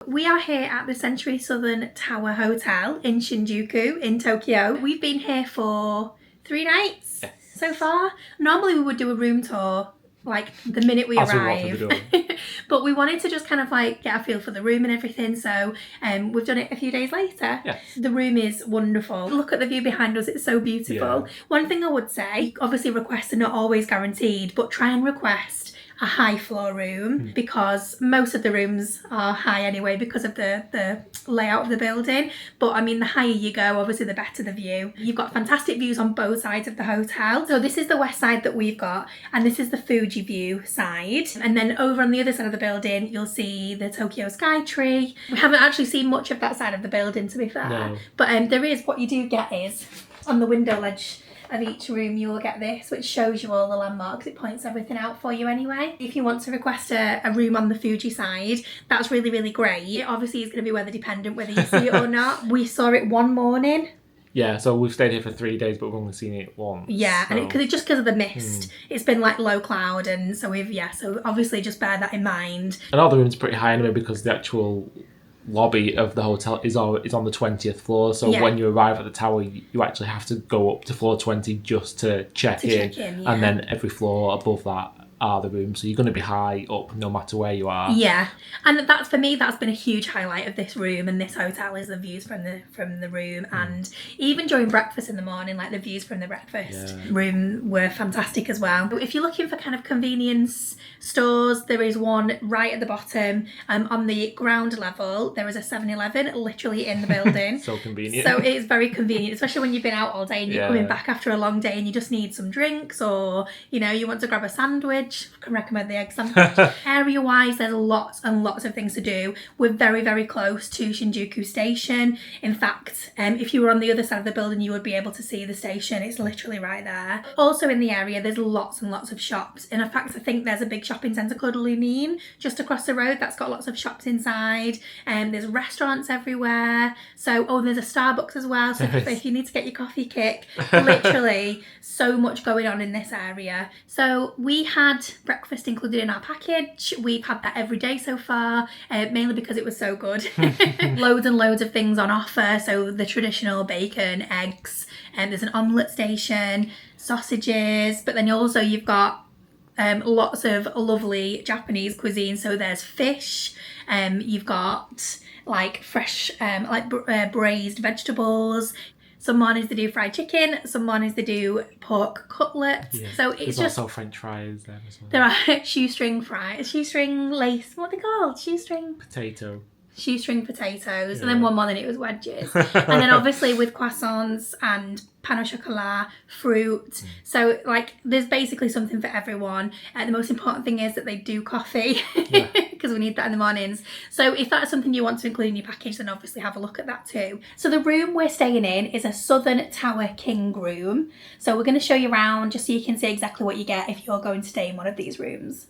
we are here at the Century Southern Tower Hotel in Shinjuku in Tokyo. We've been here for 3 nights so far. Normally we would do a room tour like the minute we arrive. But we wanted to just kind of like get a feel for the room and everything, so we've done it a few days later. The room is wonderful. Look at the view behind us, it's so beautiful. One thing I would say, obviously requests are not always guaranteed, but try and request a high floor room because most of the rooms are high anyway because of the layout of the building. But I mean, the higher you go, obviously the better the view. You've got fantastic views on both sides of the hotel. So this is the west side that we've got, and this is the Fuji view side. And then over on the other side of the building, you'll see the Tokyo Sky Tree. We haven't actually seen much of that side of the building, to be fair. But there is, what you do get is, on the window ledge of each room you will get this, which shows you all the landmarks. It points everything out for you anyway. If you want to request a room on the Fuji side, that's really, really great. Obviously it's going to be weather dependent whether you see it or not. We saw it one morning. Yeah, so we've stayed here for 3 days, but we've only seen it once. Yeah, so. And just because of the mist, it's been like low cloud, and so so obviously just bear that in mind. And all the rooms are pretty high anyway because the actual lobby of the hotel is on the 20th floor, so when you arrive at the tower you actually have to go up to floor 20 just to check in, and then every floor above that are the rooms, so you're going to be high up no matter where you are. And that's, for me, that's been a huge highlight of this room and this hotel, is the views from the room. And even during breakfast in the morning, like the views from the breakfast room were fantastic as well. If you're looking for kind of convenience stores, there is one right at the bottom. On the ground level there is a 7-Eleven literally in the building. So convenient. So it's very convenient, especially when you've been out all day and you're coming back after a long day and you just need some drinks, or you want to grab a sandwich. I can recommend the egg sandwich. Area wise, there's lots and lots of things to do. We're very, very close to Shinjuku Station. In fact, if you were on the other side of the building you would be able to see the station. It's literally right there. Also in the area there's lots and lots of shops, and in fact I think there's a big shopping centre called Lunin just across the road that's got lots of shops inside, and there's restaurants everywhere. So there's a Starbucks as well, so if you need to get your coffee kick, literally so much going on in this area. So we had breakfast included in our package. We've had that every day so far, mainly because it was so good. Loads and loads of things on offer, so the traditional bacon, eggs, and there's an omelette station, sausages, but then also you've got lots of lovely Japanese cuisine. So there's fish, you've got like fresh braised vegetables. Some mornings they do fried chicken, some mornings they do pork cutlets. So it's there's also French fries there as well. There are shoestring lace, what are they called? Shoestring potatoes, and then one morning it was wedges. And then obviously with croissants and pain au chocolat, fruit. So like there's basically something for everyone. The most important thing is that they do coffee because we need that in the mornings. So if that's something you want to include in your package, then obviously have a look at that too. So the room we're staying in is a Southern Tower King room. So we're going to show you around just so you can see exactly what you get if you're going to stay in one of these rooms.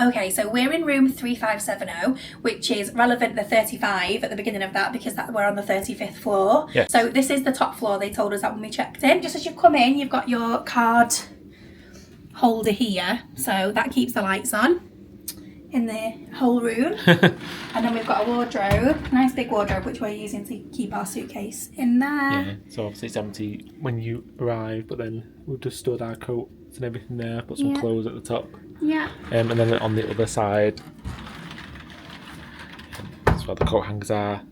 Okay, so we're in room 3570, which is relevant the 35 at the beginning of that because we're on the 35th floor. So this is the top floor, they told us that when we checked in. Just as you come in, you've got your card holder here, so that keeps the lights on in the whole room. And then we've got a wardrobe, nice big wardrobe, which we're using to keep our suitcase in there. So obviously it's empty when you arrive, but then we've just stored our coats and everything there, put some clothes at the top. And then on the other side, that's where the coat hangers are.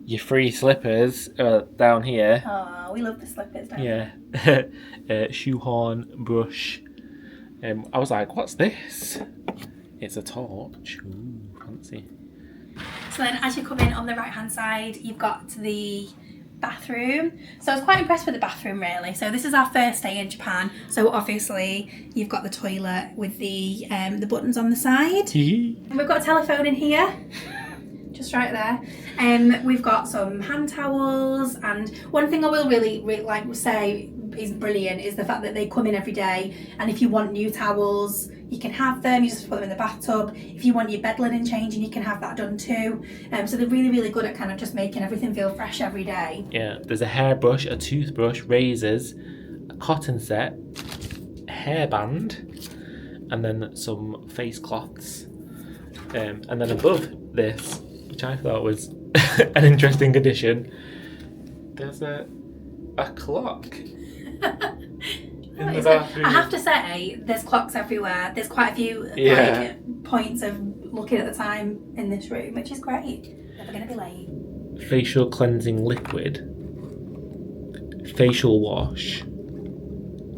Your free slippers down here. Oh, we love the slippers down here. Shoehorn, brush. I was like, what's this? It's a torch. Ooh, fancy. So then as you come in on the right hand side, you've got the bathroom. So I was quite impressed with the bathroom really. So this is our first day in Japan. So obviously you've got the toilet with the buttons on the side. And we've got a telephone in here. Just right there. We've got some hand towels, and one thing I will really like to say is brilliant is the fact that they come in every day, and if you want new towels you can have them, you just put them in the bathtub. If you want your bed linen changing, you can have that done too. So they're really, really good at kind of just making everything feel fresh every day. There's a hairbrush, a toothbrush, razors, a cotton set, a hairband, and then some face cloths. And then above this which I thought was an interesting addition. There's a clock in the bathroom. I have to say, there's clocks everywhere. There's quite a few points of looking at the time in this room, which is great. Never going to be late. Facial cleansing liquid, facial wash,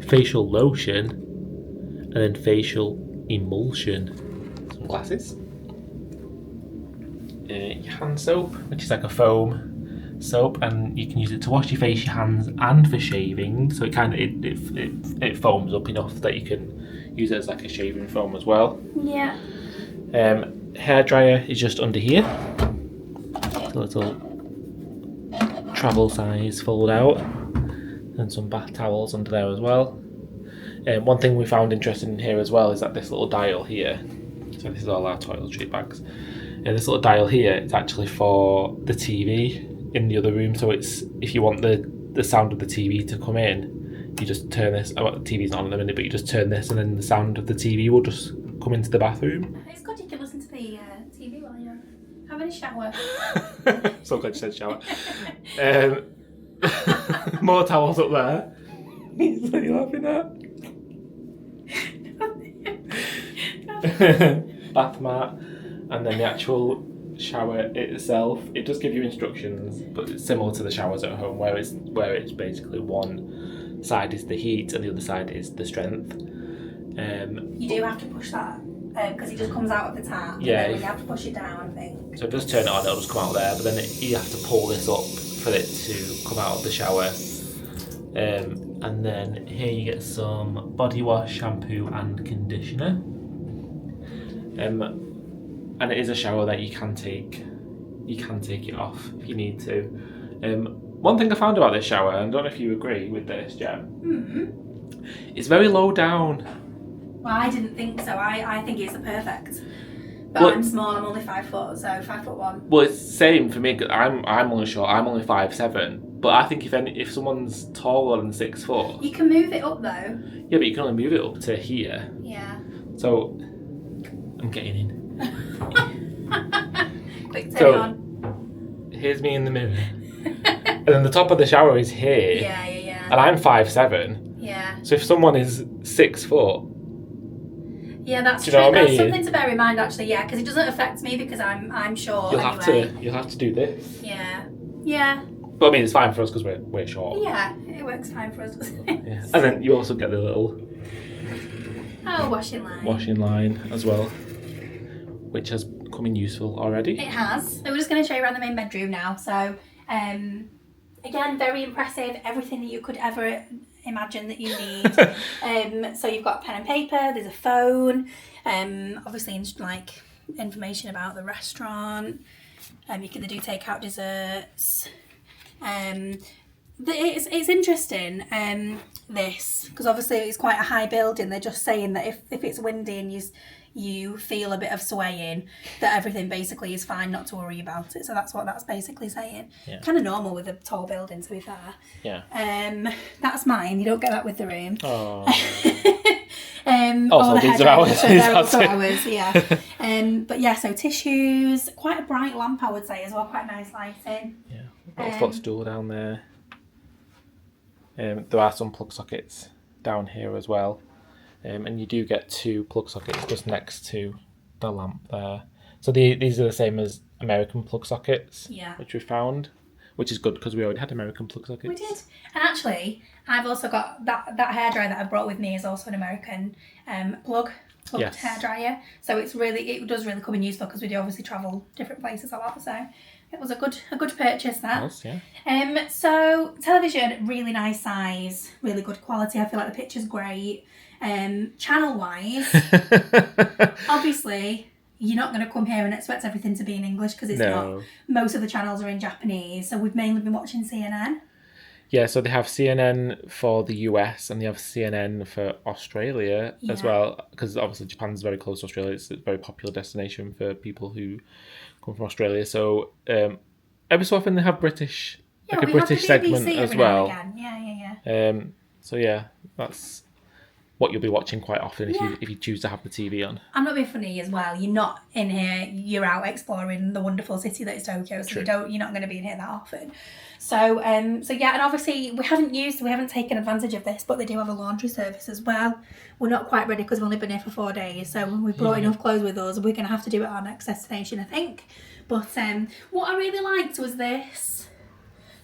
facial lotion, and then facial emulsion. Some glasses. Your hand soap, which is like a foam soap, and you can use it to wash your face, your hands, and for shaving. So it it foams up enough that you can use it as like a shaving foam as well. Yeah. Hair dryer is just under here. A little travel size fold out, and some bath towels under there as well. One thing we found interesting in here as well is that this little dial here. So this is all our toiletry bags. This little dial here, it's actually for the TV in the other room. So it's if you want the sound of the TV to come in, you just turn this. Oh, the TV's not on in a minute, but you just turn this, and then the sound of the TV will just come into the bathroom. It's good you can listen to the TV while you're having a shower. So glad you said shower. More towels up there. What are you laughing at? Bath mat, and then the actual shower itself. It does give you instructions, but it's similar to the showers at home, where it's basically one side is the heat and the other side is the strength. You do have to push that because it just comes out of the tap. Yeah, you have to push it down, I think. So it does turn it on, it'll just come out there, but then you have to pull this up for it to come out of the shower. And then here you get some body wash, shampoo, and conditioner. And it is a shower that you can take it off if you need to. One thing I found about this shower, and I don't know if you agree with this, Jem, it's very low down. Well, I didn't think so. I think it's the perfect. But I'm small. I'm only 5 foot, so 5'1". Well, it's the same for me. I'm only short. I'm only 5'7". But I think if someone's taller than 6 foot, you can move it up though. Yeah, but you can only move it up to here. Yeah. So I'm getting in. Quick, turn it on. Here's me in the mirror. And then the top of the shower is here. Yeah. And I'm 5'7". Yeah. So if someone is 6 foot. Yeah, that's true. That's something to bear in mind, actually. Yeah, because it doesn't affect me because I'm short. You'll have to do this. Yeah. But I mean, it's fine for us because we're short. Yeah, it works fine for us. Yeah. And then you also get the little washing line as well, which has come in useful already. It has. So we're just going to show you around the main bedroom now. So again, very impressive. Everything that you could ever imagine that you need. So you've got pen and paper. There's a phone. Obviously, like information about the restaurant. You can do takeout desserts. It's interesting. This because obviously it's quite a high building. They're just saying that if it's windy and you feel a bit of swaying, that everything basically is fine, not to worry about it. So that's what that's basically saying. Yeah. Kind of normal with a tall building, to be fair. Yeah. That's mine. You don't get that with the room. Oh. Also, these are ours. They're also ours, yeah. But yeah, so tissues, quite a bright lamp, I would say, as well. Quite nice lighting. Yeah. Lots of door down there. There are some plug sockets down here as well. And you do get 2 plug sockets just next to the lamp there. So these are the same as American plug sockets, which we found, which is good because we already had American plug sockets. We did. And actually, I've also got that hairdryer that I brought with me is also an American plugged hairdryer. So it does really come in useful because we do obviously travel different places a lot. So it was a good purchase, that. It was, yeah. So television, really nice size, really good quality. I feel like the picture's great. Channel wise, obviously you're not going to come here and expect everything to be in English because it's not. Most of the channels are in Japanese, so we've mainly been watching CNN. Yeah, so they have CNN for the US and they have CNN for Australia as well, because obviously Japan's very close to Australia. It's a very popular destination for people who come from Australia. So every so often they have British, like a British segment as well. Yeah. So yeah, that's what you'll be watching quite often Yeah. if you choose to have the TV on. I'm not being funny as well. You're not in here. You're out exploring the wonderful city that is Tokyo. So you're not going to be in here that often. So yeah, and obviously we haven't taken advantage of this, but they do have a laundry service as well. We're not quite ready because we've only been here for 4 days. So when we've brought enough clothes with us, we're going to have to do it at our next destination, I think. But what I really liked was this.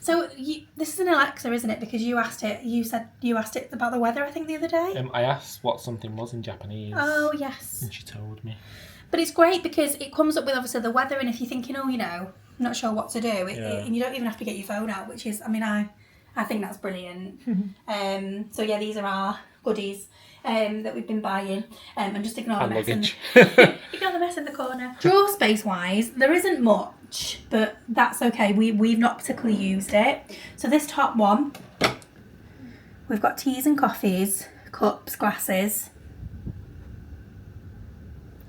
So this is an Alexa, isn't it? Because you asked it. You said you asked it about the weather, I think, the other day. I asked what something was in Japanese. Oh, yes. And she told me. But it's great because it comes up with obviously the weather, and if you're thinking, I'm not sure what to do, and you don't even have to get your phone out, which is, I think that's brilliant. So yeah, these are our goodies that we've been buying, and just ignore the mess. Ignore the mess in the corner. Drawer space wise, there isn't much, but that's okay. We've not particularly used it. So this top one, we've got teas and coffees, cups, glasses.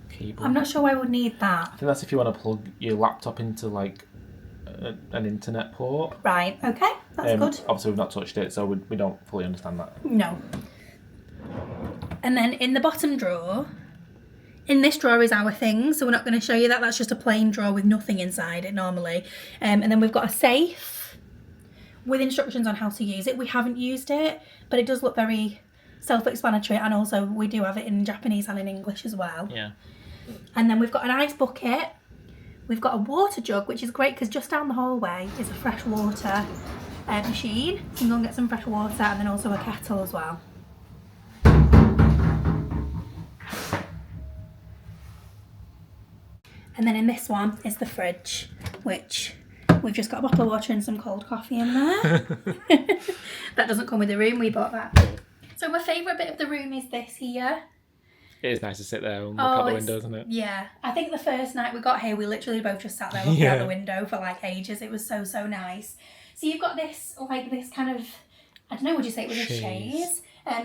Keyboard. I'm not sure why I would need that. I think that's if you want to plug your laptop into like an internet port. Right, okay, that's good. Obviously we've not touched it, so we don't fully understand that. No. And then in the bottom drawer, in this drawer is our things, so we're not going to show you that. That's just a plain drawer with nothing inside it normally. And then we've got a safe with instructions on how to use it. We haven't used it, but it does look very self-explanatory, and also we do have it in Japanese and in English as well. Yeah. And then we've got an ice bucket. We've got a water jug, which is great because just down the hallway is a fresh water machine. So you can go and get some fresh water, and then also a kettle as well. And then in this one is the fridge, which we've just got a bottle of water and some cold coffee in there. That doesn't come with the room, we bought that. So my favourite bit of the room is this here. It is nice to sit there and look out the window, isn't it? Yeah. I think the first night we got here, we literally both just sat there looking out the window for like ages. It was so, so nice. So you've got this, like this kind of, I don't know, would you say it was a chaise?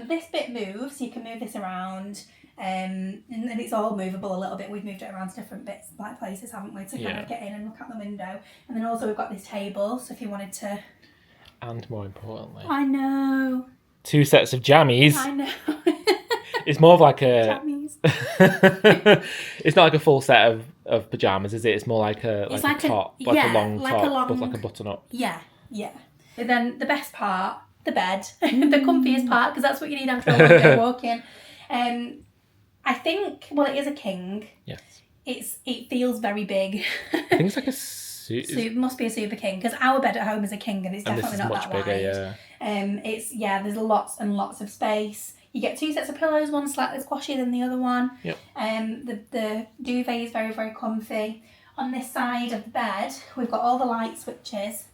This bit moves, so you can move this around. And it's all movable a little bit. We've moved it around to different bits, like places, haven't we, to kind of get in and look out the window. And then also we've got this table, so if you wanted to... And more importantly... I know. 2 sets of jammies. I know. It's more of like a... Jammies. It's not like a full set of pyjamas, is it? It's more like a top, like a long top, with like a button up. Yeah, yeah. And then the best part, the bed, the comfiest part, because that's what you need after a long day walking. I think, well, it is a king. Yes. It feels very big. I think it's like a suit. So it must be a super king, because our bed at home is a king, and it's definitely not that bigger, wide. There's lots and lots of space. You get 2 sets of pillows, one slightly squashier than the other one. Yep. The duvet is very, very comfy. On this side of the bed, we've got all the light switches.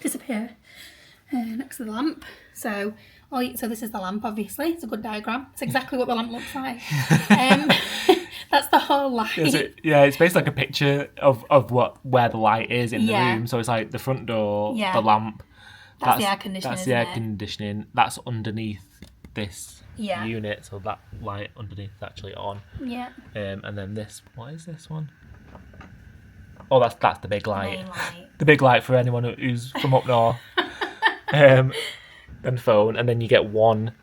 Disappear next to the lamp. So this is the lamp, obviously. It's a good diagram. It's exactly what the lamp looks like. That's the whole light. It's basically like a picture of where the light is in the room. So it's like the front door, the lamp. That's the air conditioning. That's the air conditioning. That's underneath this unit, so that light underneath is actually on. Yeah. And then this, what is this one? Oh, that's the big light. The big light for anyone who's from up north. And phone, and then you get one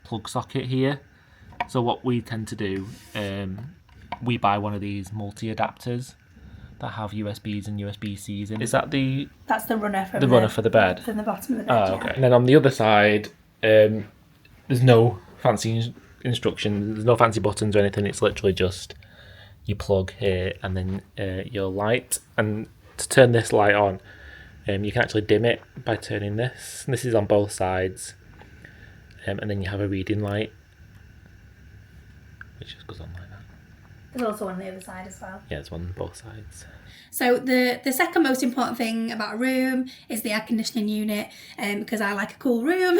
plug socket here. So what we tend to do, we buy one of these multi adapters that have USBs and USB-Cs in. Is that that's the runner for the bed? From the bottom of the bed. Oh, okay. And then on the other side, there's no fancy instructions, there's no fancy buttons or anything. It's literally just you plug here and then your light. And to turn this light on, you can actually dim it by turning this. And this is on both sides. And then you have a reading light, which just goes on like that. There's also one on the other side as well. Yeah, there's one on both sides. So the second most important thing about a room is the air conditioning unit, because I like a cool room.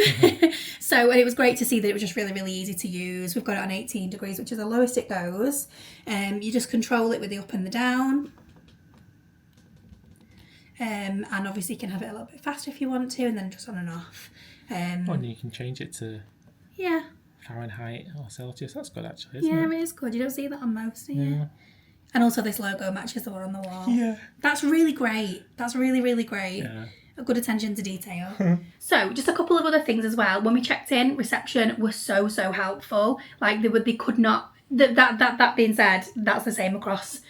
So it was great to see that it was just really, really easy to use. We've got it on 18 degrees, which is the lowest it goes. You just control it with the up and the down. And obviously you can have it a little bit faster if you want to, and then just on and off. And you can change it to Fahrenheit or Celsius. That's good actually, isn't it? Yeah, it is good. You don't see that on most, do you? Yeah. And also this logo matches the one on the wall. Yeah. That's really great. That's really, really great. Yeah. A good attention to detail. So, just a couple of other things as well. When we checked in, reception was so helpful. Like they could not. That being said, that's the same across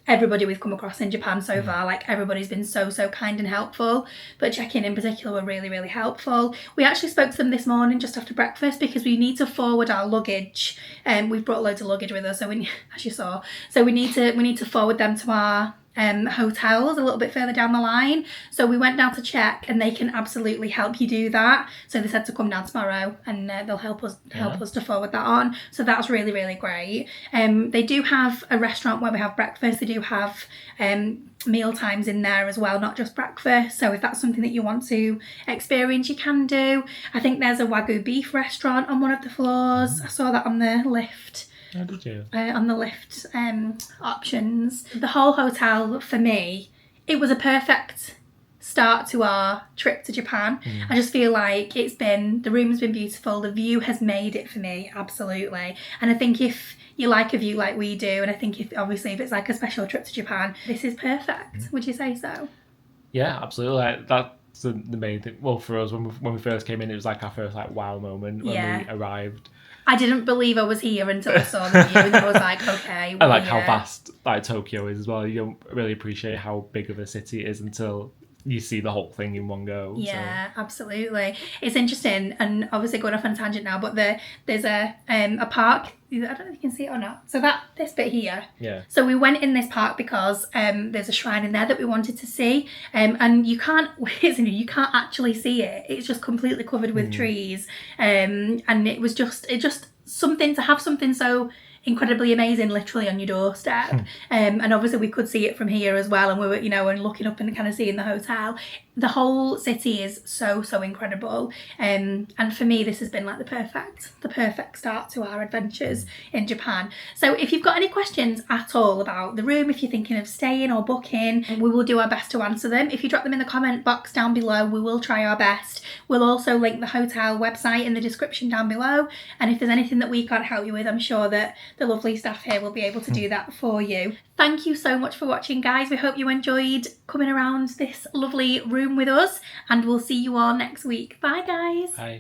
everybody we've come across in Japan so far. Like everybody's been so kind and helpful, but check-in in particular were really helpful. We actually spoke to them this morning just after breakfast because we need to forward our luggage. We've brought loads of luggage with us, so as you saw, so we need to forward them to our hotels a little bit further down the line. So we went down to check, and they can absolutely help you do that. So they said to come down tomorrow, and they'll help us to forward that on. So that's really great. They do have a restaurant where we have breakfast. They do have meal times in there as well, not just breakfast. So if that's something that you want to experience, you can do. I think there's a Wagyu beef restaurant on one of the floors. I saw that on the lift. How did you? On the lift options. The whole hotel, for me, it was a perfect start to our trip to Japan. I just feel like the room's been beautiful, the view has made it for me, absolutely. And I think if you like a view like we do, and I think if it's like a special trip to Japan, this is perfect. Would you say so? Yeah, absolutely. Like, that's the main thing. Well, for us, when we first came in, it was like our first wow moment when we arrived. I didn't believe I was here until I saw the view, and I was like, okay. And like how vast Tokyo is as well. You don't really appreciate how big of a city it is until you see the whole thing in one go. Yeah, so. Absolutely. It's interesting, and obviously going off on a tangent now, but there's a park. I don't know if you can see it or not. So this bit here. Yeah. So we went in this park because there's a shrine in there that we wanted to see, and you can't actually see it. It's just completely covered with trees, and it was just something to have something so incredibly amazing literally on your doorstep. And obviously we could see it from here as well, and we were and looking up and kind of seeing the hotel. The whole city is so incredible, and for me this has been like the perfect start to our adventures in Japan. So if you've got any questions at all about the room, if you're thinking of staying or booking, we will do our best to answer them. If you drop them in the comment box down below, we will try our best. We'll also link the hotel website in the description down below, and if there's anything that we can't help you with, I'm sure that the lovely staff here will be able to do that for you. Thank you so much for watching, guys. We hope you enjoyed coming around this lovely room with us, and we'll see you all next week. Bye, guys. Bye.